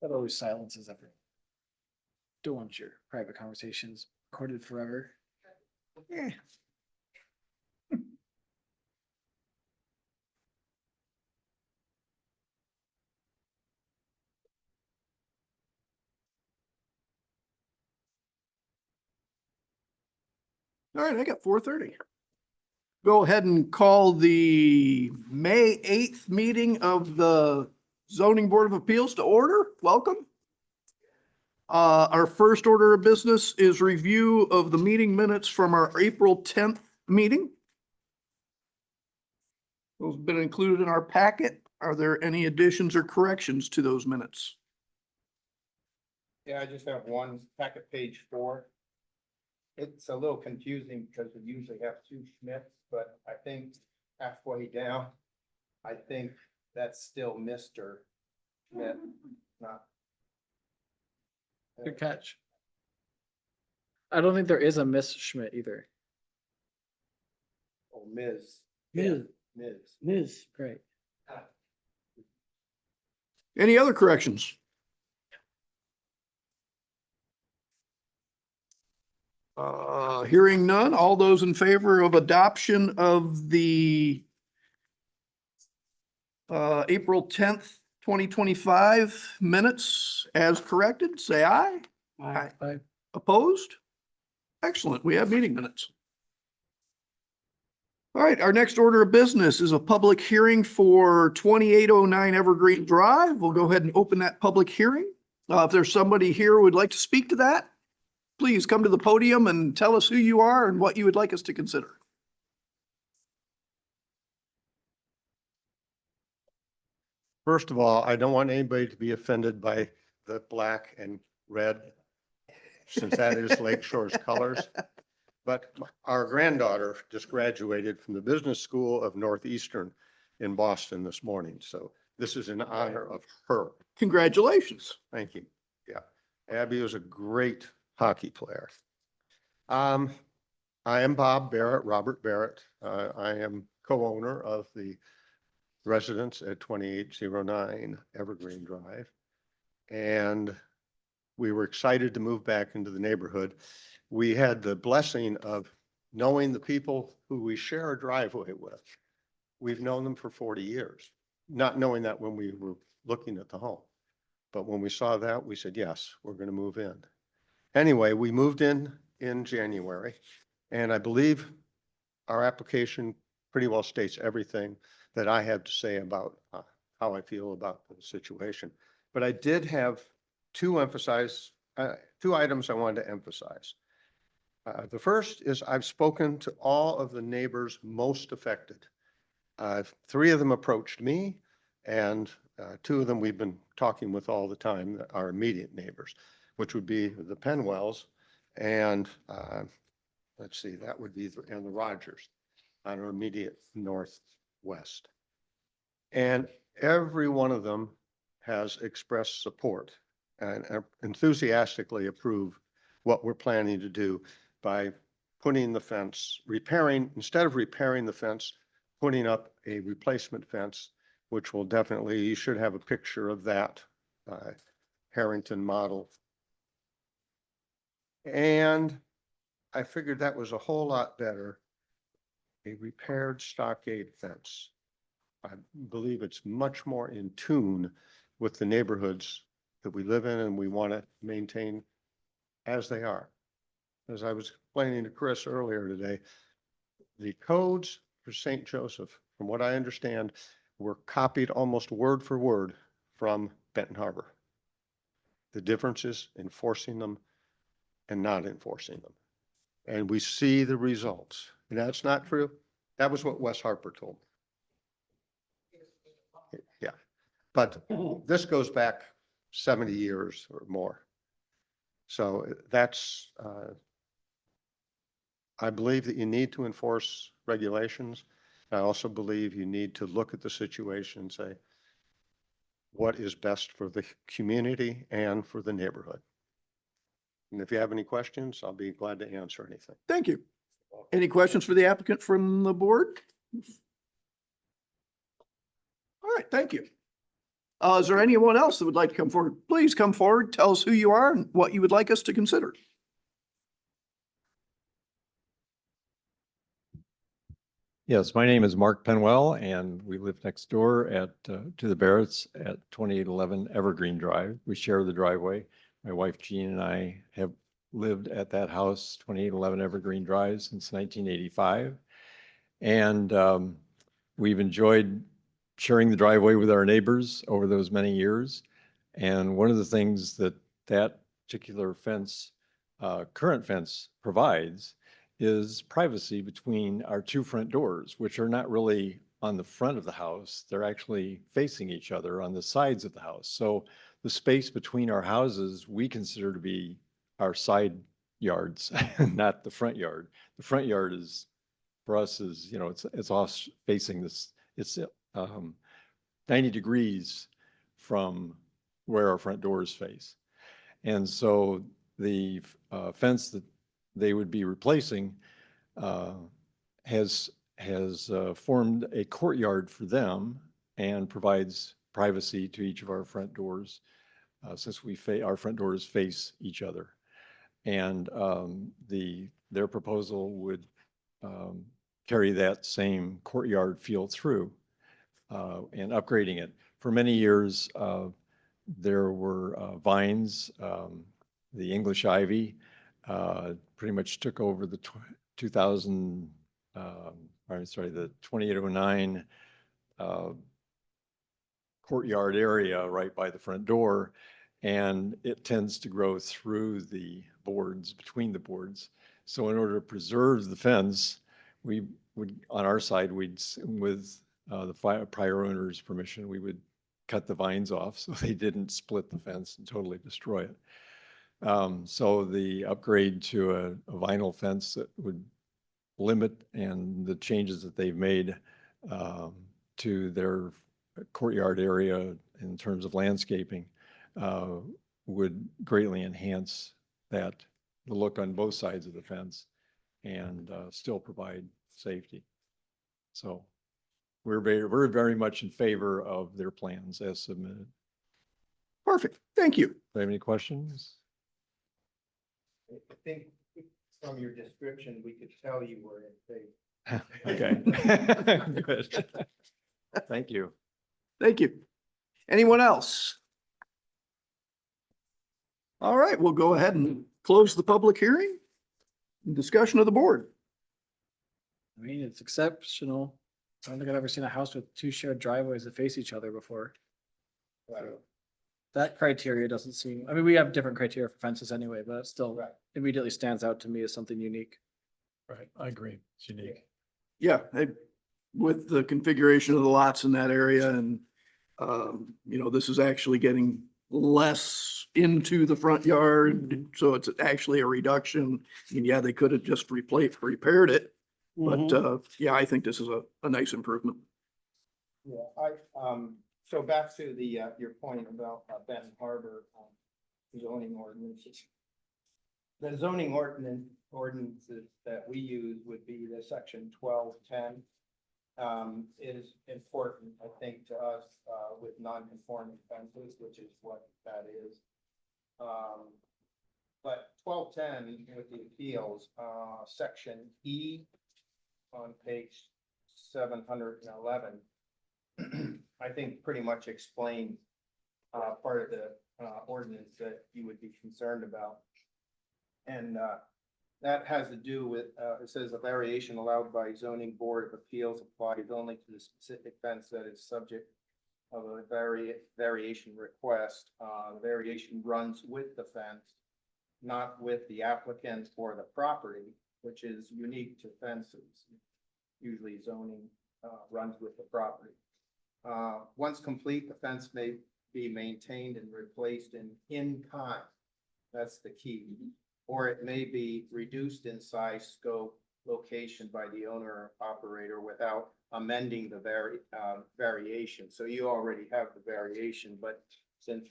That always silences everyone. Don't want your private conversations recorded forever. Yeah. All right, I got 4:30. Go ahead and call the May 8th meeting of the Zoning Board of Appeals to order. Welcome. Our first order of business is review of the meeting minutes from our April 10th meeting. Those have been included in our packet. Are there any additions or corrections to those minutes? Yeah, I just have one, packet page 4. It's a little confusing because we usually have 2 Schmidts, but I think halfway down, I think that's still Mr. Schmidt, not. Good catch. I don't think there is a Miss Schmidt either. Oh, Ms. Ms. Ms. Ms. Right. Any other corrections? Hearing none, all those in favor of adoption of the April 10th, 2025 minutes as corrected, say aye. Aye. Aye. Opposed? Excellent. We have meeting minutes. All right, our next order of business is a public hearing for 2809 Evergreen Drive. We'll go ahead and open that public hearing. If there's somebody here who would like to speak to that, please come to the podium and tell us who you are and what you would like us to consider. First of all, I don't want anybody to be offended by the black and red, since that is Lake Shore's colors. But our granddaughter just graduated from the Business School of Northeastern in Boston this morning. So this is in honor of her. Congratulations. Thank you. Yeah. Abby was a great hockey player. I am Bob Barrett, Robert Barrett. I am co-owner of the residence at 2809 Evergreen Drive. And we were excited to move back into the neighborhood. We had the blessing of knowing the people who we share a driveway with. We've known them for 40 years, not knowing that when we were looking at the home. But when we saw that, we said, yes, we're going to move in. Anyway, we moved in January, and I believe our application pretty well states everything that I have to say about how I feel about the situation. But I did have two items I wanted to emphasize. The first is I've spoken to all of the neighbors most affected. 3 of them approached me, and 2 of them we've been talking with all the time, our immediate neighbors, which would be the Penwells and let's see, that would be and the Rogers on our immediate northwest. And every one of them has expressed support and enthusiastically approve what we're planning to do by putting the fence, instead of repairing the fence, putting up a replacement fence, which will definitely, you should have a picture of that Harrington model. And I figured that was a whole lot better, a repaired stockade fence. I believe it's much more in tune with the neighborhoods that we live in and we want to maintain as they are. As I was explaining to Chris earlier today, the codes for St. Joseph, from what I understand, were copied almost word for word from Benton Harbor. The difference is enforcing them and not enforcing them. And we see the results. And that's not true. That was what Wes Harper told me. Yeah. But this goes back 70 years or more. So that's, I believe that you need to enforce regulations. I also believe you need to look at the situation and say, what is best for the community and for the neighborhood? And if you have any questions, I'll be glad to answer anything. Thank you. Any questions for the applicant from the board? All right, thank you. Is there anyone else that would like to come forward? Please come forward, tell us who you are and what you would like us to consider. Yes, my name is Mark Penwell, and we live next door to the Barretts at 2811 Evergreen Drive. We share the driveway. My wife Jean and I have lived at that house, 2811 Evergreen Drive, since 1985. And we've enjoyed sharing the driveway with our neighbors over those many years. And one of the things that that particular fence, current fence provides is privacy between our two front doors, which are not really on the front of the house. They're actually facing each other on the sides of the house. So the space between our houses, we consider to be our side yards, not the front yard. The front yard is, for us, is, you know, it's off facing this, it's 90 degrees from where our front doors face. And so the fence that they would be replacing has formed a courtyard for them and provides privacy to each of our front doors, since our front doors face each other. And their proposal would carry that same courtyard feel through and upgrading it. For many years, there were vines, the English ivy pretty much took over the 2809 courtyard area right by the front door. And it tends to grow through the boards, between the boards. So in order to preserve the fence, we would, on our side, with the prior owner's permission, we would cut the vines off so they didn't split the fence and totally destroy it. So the upgrade to a vinyl fence that would limit, and the changes that they've made to their courtyard area in terms of landscaping would greatly enhance the look on both sides of the fence and still provide safety. So we're very much in favor of their plans as submitted. Perfect. Thank you. Do you have any questions? I think from your description, we could tell you were in favor. Okay. Good. Thank you. Thank you. Anyone else? All right, we'll go ahead and close the public hearing. Discussion of the board. I mean, it's exceptional. I don't think I've ever seen a house with two shared driveways that face each other before. That criteria doesn't seem, I mean, we have different criteria for fences anyway, but it still Right. immediately stands out to me as something unique. Right, I agree. It's unique. Yeah, with the configuration of the lots in that area and, you know, this is actually getting less into the front yard. So it's actually a reduction. And yeah, they could have just repaired it. But, yeah, I think this is a nice improvement. Yeah, so back to your point about Benton Harbor zoning ordinances. The zoning ordinances that we use would be the section 1210. Is important, I think, to us with non-conforming fences, which is what that is. But 1210 with the appeals, section E on page 711, I think pretty much explains part of the ordinance that you would be concerned about. And that has to do with, it says a variation allowed by zoning board of appeals applies only to the specific fence that is subject of a variation request. The variation runs with the fence, not with the applicant or the property, which is unique to fences. Usually zoning runs with the property. Once complete, the fence may be maintained and replaced in kind. That's the key. Or it may be reduced in size, scope, location by the owner or operator without amending the variation. So you already have the variation, but since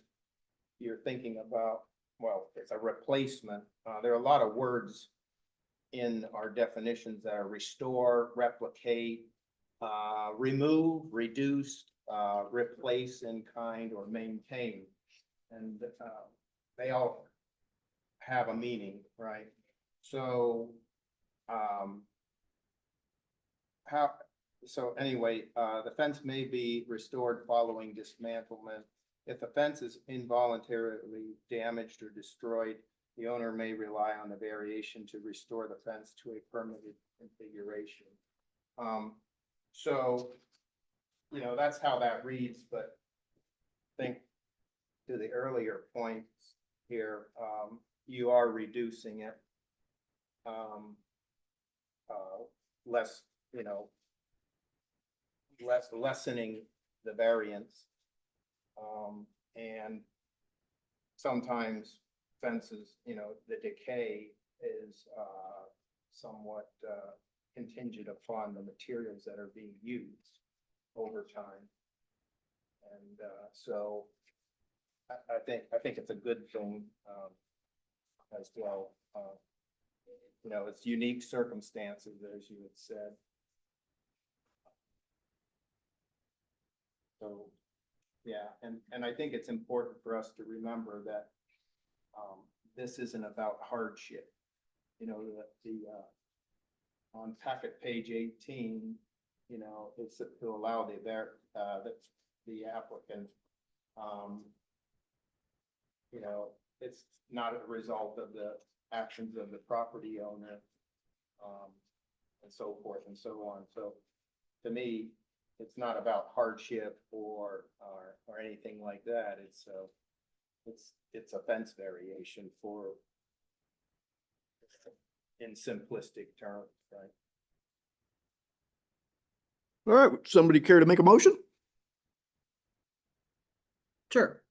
you're thinking about, well, it's a replacement, there are a lot of words in our definitions that are restore, replicate, remove, reduced, replace in kind or maintain. And, they all have a meaning, right? So, so anyway, the fence may be restored following dismantlement. If the fence is involuntarily damaged or destroyed, the owner may rely on the variation to restore the fence to a permanent configuration. So, you know, that's how that reads, but I think to the earlier points here, you are reducing it. Less, you know, lessening the variance. And sometimes fences, you know, the decay is, somewhat, contingent upon the materials that are being used over time. And, so I think it's a good thing, as well. You know, it's unique circumstances, as you had said. So, yeah, and I think it's important for us to remember that, this isn't about hardship. You know, on packet page 18, you know, it's to allow the applicant, you know, it's not a result of the actions of the property owner, and so forth and so on. So to me, it's not about hardship or anything like that. It's a fence variation for, in simplistic terms, right? All right, would somebody care to make a motion? Sure.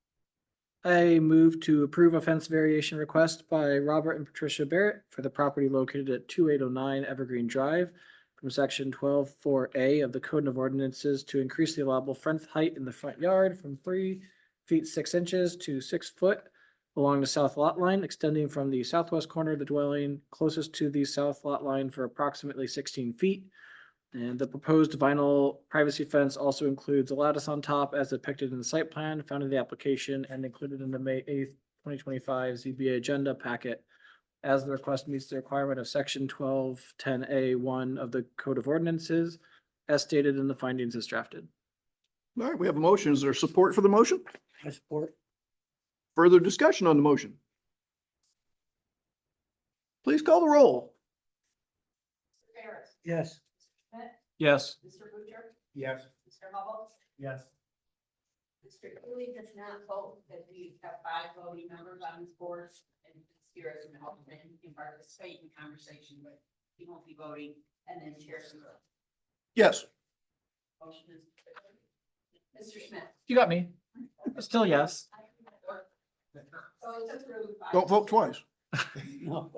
I move to approve a fence variation request by Robert and Patricia Barrett for the property located at 2809 Evergreen Drive from section 12(4)(a) of the Code of Ordinances to increase the allowable front height in the front yard from 3 feet 6 inches to 6 foot along the south lot line, extending from the southwest corner of the dwelling closest to the south lot line for approximately 16 feet. And the proposed vinyl privacy fence also includes a lattice on top as depicted in the site plan found in the application and included in the May 8th, 2025 ZBA agenda packet, as the request meets the requirement of section 1210A1 of the Code of Ordinances, as stated in the findings as drafted. All right, we have a motion. Is there support for the motion? I support. Further discussion on the motion? Please call the roll. Mr. Barrett. Yes. Mr. Schmidt. Yes. Mr. Butcher. Yes. Mr. Hubble. Yes. Mr. Cooley does not vote, because we have 5 voting members on this board, and it's here as an alternate, he can participate in conversation, but he won't be voting, and then Chair Searle. Yes. Motion is. Mr. Schmidt. You got me. Still yes. So it's approved. Don't vote twice.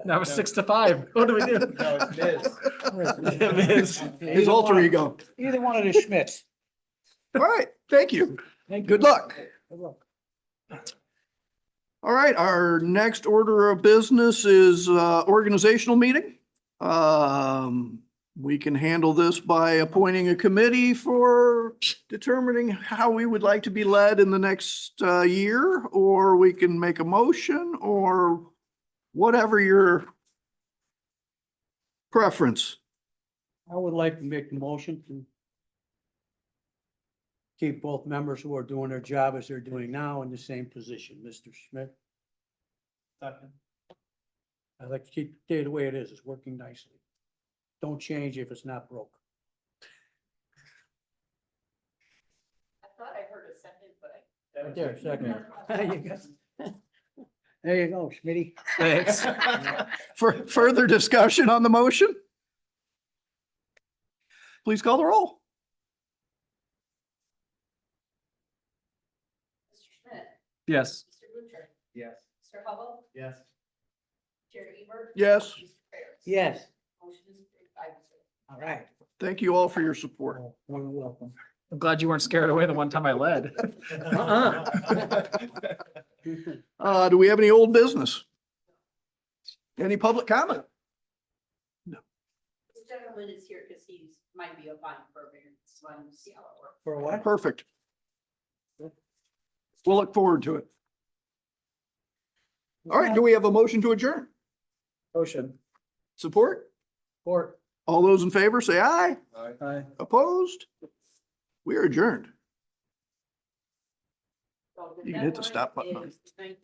That was 6-5. What do we do? No, it's Ms. His alter ego. Either one of the Schmidts. All right, thank you. Good luck. All right, our next order of business is organizational meeting. We can handle this by appointing a committee for determining how we would like to be led in the next year, or we can make a motion, or whatever your preference. I would like to make the motion to keep both members who are doing their job as they're doing now in the same position, Mr. Schmidt. I'd like to keep the day the way it is. It's working nicely. Don't change if it's not broke. I thought I heard a second, but Right there, second. There you go. There you go, Schmitty. Thanks. For further discussion on the motion? Please call the roll. Mr. Schmidt. Yes. Mr. Butcher. Yes. Mr. Hubble. Yes. Chair Eber. Yes. Mr. Barrett. Yes. Motion is approved 5-0. All right. Thank you all for your support. You're welcome. I'm glad you weren't scared away the one time I led. Do we have any old business? Any public comment? This gentleman is here because he's might be applying for a variance, so I want to see how it works. For what? Perfect. We'll look forward to it. All right, do we have a motion to adjourn? Motion. Support? Support. All those in favor, say aye. Aye. Opposed? We are adjourned. So the You can hit the deadline stop button on is 19th.